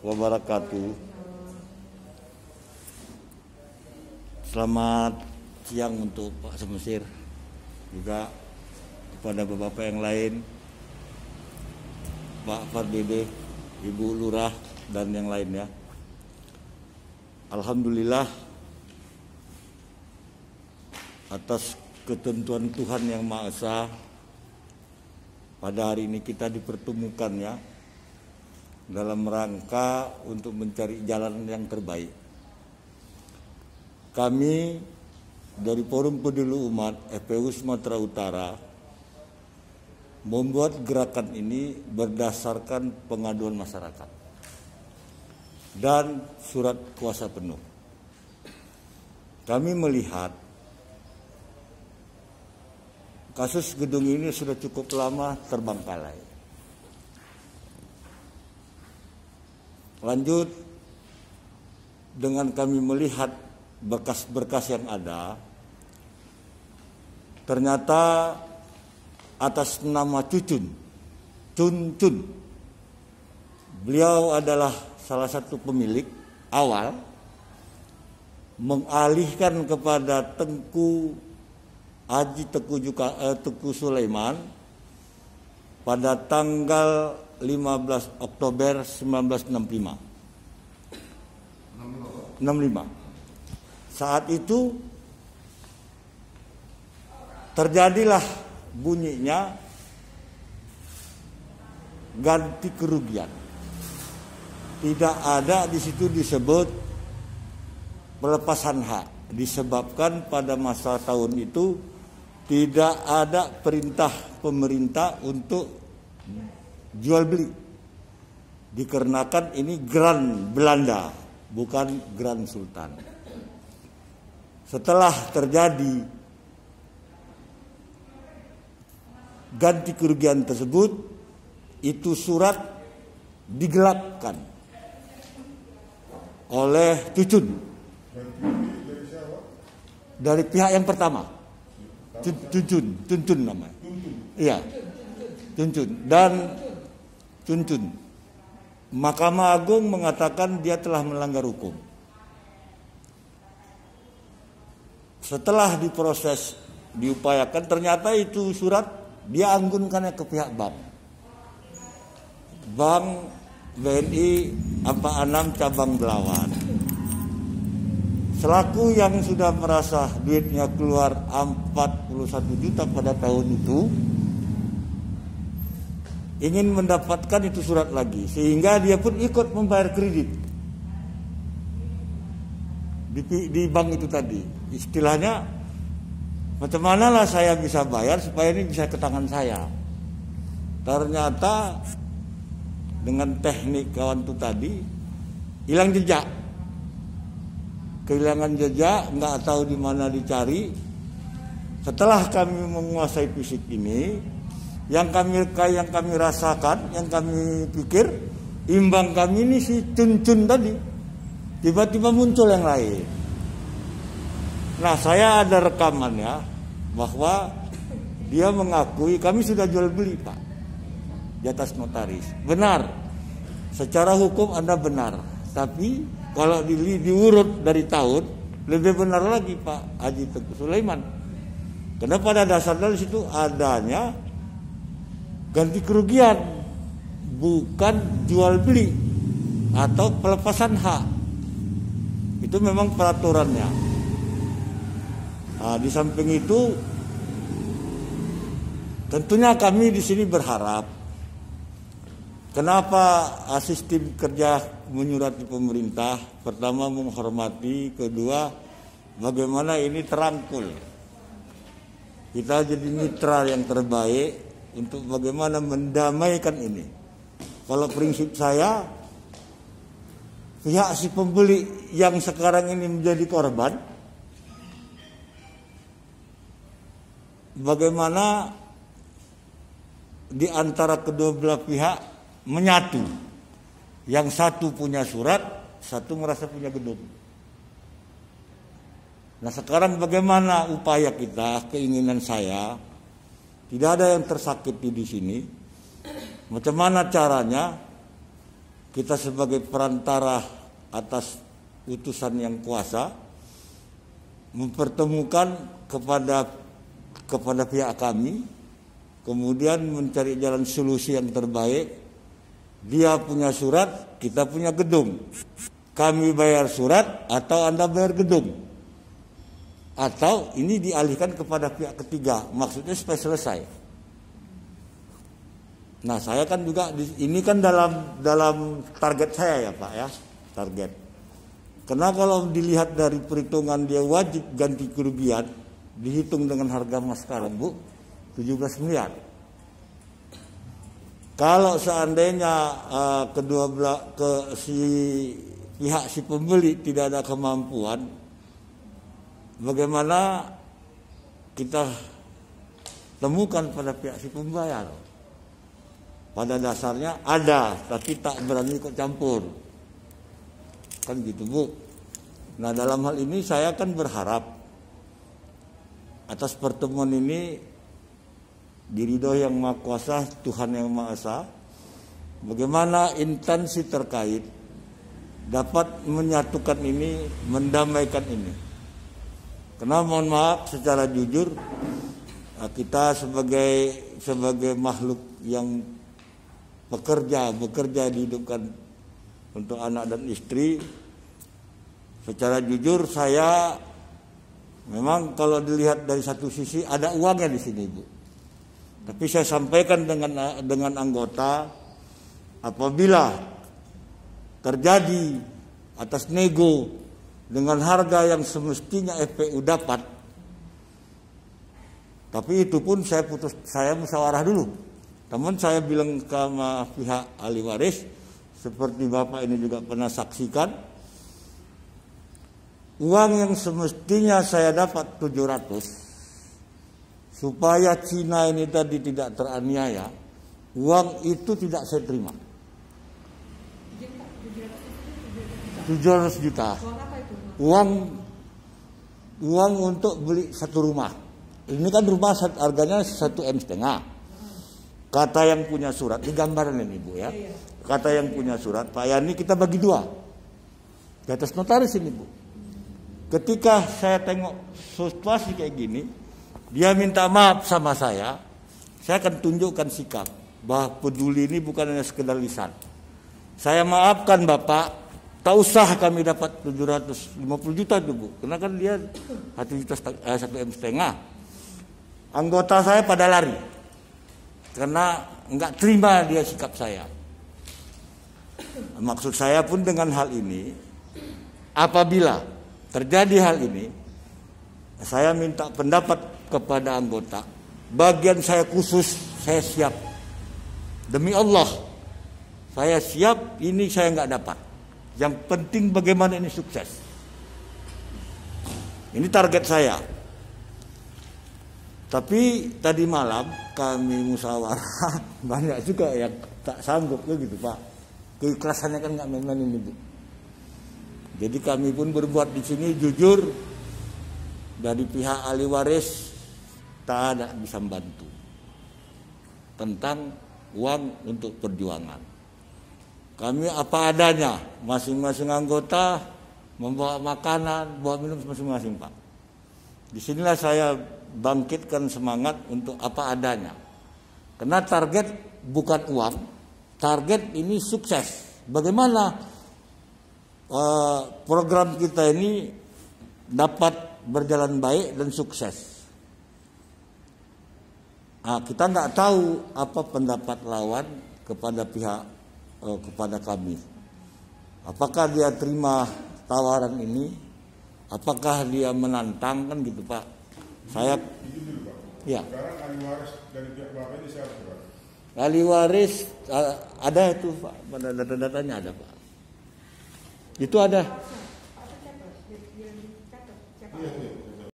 wabarakatuh. Selamat siang untuk Pak Semesir, juga kepada bapak-bapak yang lain, Pak Fardede, Ibu Lurah, dan yang lainnya. Alhamdulillah atas ketentuan Tuhan Yang Maha Esa, pada hari ini kita dipertemukan ya dalam rangka untuk mencari jalan yang terbaik. Kami dari Forum Peduli Umat FPU Sumatera Utara membuat gerakan ini berdasarkan pengaduan masyarakat dan surat kuasa penuh. Kami melihat kasus gedung ini sudah cukup lama terbengkalai. Lanjut dengan kami melihat berkas-berkas yang ada, ternyata atas nama Cun, beliau adalah salah satu pemilik awal, mengalihkan kepada Tengku Haji Teku Sulaiman pada tanggal 15 Oktober 1965. Saat itu terjadilah bunyinya ganti kerugian. Tidak ada di situ disebut pelepasan hak, disebabkan pada masa tahun itu tidak ada perintah pemerintah untuk jual beli. Dikarenakan ini Grand Belanda, bukan Grand Sultan. Setelah terjadi ganti kerugian tersebut, itu surat digelapkan oleh Cucun dari pihak yang pertama. Cuncun namanya. Iya. Cuncun. Mahkamah Agung mengatakan dia telah melanggar hukum. Setelah diproses, diupayakan, ternyata itu surat dia anggunkannya ke pihak bank. Bank BNI Apa Anam Cabang Belawan. Selaku yang sudah merasa duitnya keluar 41 juta pada tahun itu, ingin mendapatkan itu surat lagi, sehingga dia pun ikut membayar kredit di bank itu tadi. Istilahnya, macam manalah saya bisa bayar supaya ini bisa ke tangan saya. Ternyata dengan teknik kawan itu tadi, hilang jejak. Kehilangan jejak, nggak tahu di mana dicari. Setelah kami menguasai fisik ini, yang kami rasakan, yang kami pikir, imbang kami ini si Cuncun tadi, tiba-tiba muncul yang lain. Nah, saya ada rekamannya bahwa dia mengakui kami sudah jual beli Pak di atas notaris. Benar, secara hukum Anda benar, tapi kalau diurut dari tahun, lebih benar lagi Pak Haji Teku Sulaiman. Karena pada dasarnya di situ adanya ganti kerugian, bukan jual beli atau pelepasan hak. Itu memang peraturannya. Nah, di samping itu, tentunya kami di sini berharap. Kenapa sistem kerja menyurati pemerintah? Pertama menghormati, kedua bagaimana ini terangkul. Kita jadi mitra yang terbaik untuk bagaimana mendamaikan ini. Kalau prinsip saya, pihak si pembeli yang sekarang ini menjadi korban, bagaimana di antara kedua belah pihak menyatu. Yang satu punya surat, satu merasa punya gedung. Nah, sekarang bagaimana upaya kita, keinginan saya, tidak ada yang tersakiti di sini. Macam mana caranya kita sebagai perantara atas utusan yang kuasa mempertemukan kepada pihak kami, kemudian mencari jalan solusi yang terbaik. Dia punya surat, kita punya gedung. Kami bayar surat atau Anda bayar gedung. Atau ini dialihkan kepada pihak ketiga, maksudnya supaya selesai. Nah, saya kan juga ini kan dalam target saya ya Pak ya, target. Karena kalau dilihat dari perhitungan dia wajib ganti kerugian, dihitung dengan harga emas sekarang Bu, 17 miliar. Kalau seandainya pihak si pembeli tidak ada kemampuan, bagaimana kita temukan pada pihak si pembayar? Pada dasarnya ada, tapi tak berani ikut campur. Kan gitu Bu. Nah, dalam hal ini saya kan berharap atas pertemuan ini diridhoi Yang Maha Kuasa, Tuhan Yang Maha Esa, bagaimana instansi terkait dapat menyatukan ini, mendamaikan ini. Karena mohon maaf secara jujur, kita sebagai makhluk yang bekerja dihidupkan untuk anak dan istri, secara jujur saya memang kalau dilihat dari satu sisi ada uangnya di sini Bu. Tapi saya sampaikan dengan anggota, apabila terjadi atas nego dengan harga yang semestinya FPU dapat, tapi itu pun saya musyawarah dulu. Teman saya bilang ke pihak ahli waris, seperti Bapak ini juga pernah saksikan, uang yang semestinya saya dapat 700, supaya Cina ini tadi tidak teraniaya, uang itu tidak saya terima. 700 juta. Uang untuk beli satu rumah. Ini kan rumah harganya 1,5 M. Kata yang punya surat, ini gambaran ini Bu ya. Kata yang punya surat, Pak Yani kita bagi 2. Di atas notaris ini Bu. Ketika saya tengok situasi kayak gini, dia minta maaf sama saya akan tunjukkan sikap bahwa peduli ini bukan hanya sekedar lisan. Saya maafkan Bapak, tak usah kami dapat 750 juta itu Bu, karena kan dia 1,5 M. Anggota saya pada lari karena enggak terima dia sikap saya. Maksud saya pun dengan hal ini, apabila terjadi hal ini, saya minta pendapat kepada anggota. Bagian saya khusus, saya siap. Demi Allah, saya siap. Ini saya enggak dapat. Yang penting bagaimana ini sukses. Ini target saya. Tapi tadi malam kami musyawarah, banyak juga yang tak sanggup gitu Pak. Keikhlasannya kan nggak main-main ini Bu. Jadi kami pun berbuat di sini jujur, dari pihak ahli waris tak ada bisa membantu tentang uang untuk perjuangan. Kami apa adanya, masing-masing anggota membawa makanan, bawa minum masing-masing Pak. Disinilah saya bangkitkan semangat untuk apa adanya. Karena target bukan uang, target ini sukses. Bagaimana program kita ini dapat berjalan baik dan sukses. Nah, kita nggak tahu apa pendapat lawan kepada kami. Apakah dia terima tawaran ini? Apakah dia menantang kan gitu Pak? Saya ya. Sekarang ahli waris dari pihak Bapak ini siapa Pak? Ahli waris ada itu Pak, pada data-datanya ada Pak. Itu ada.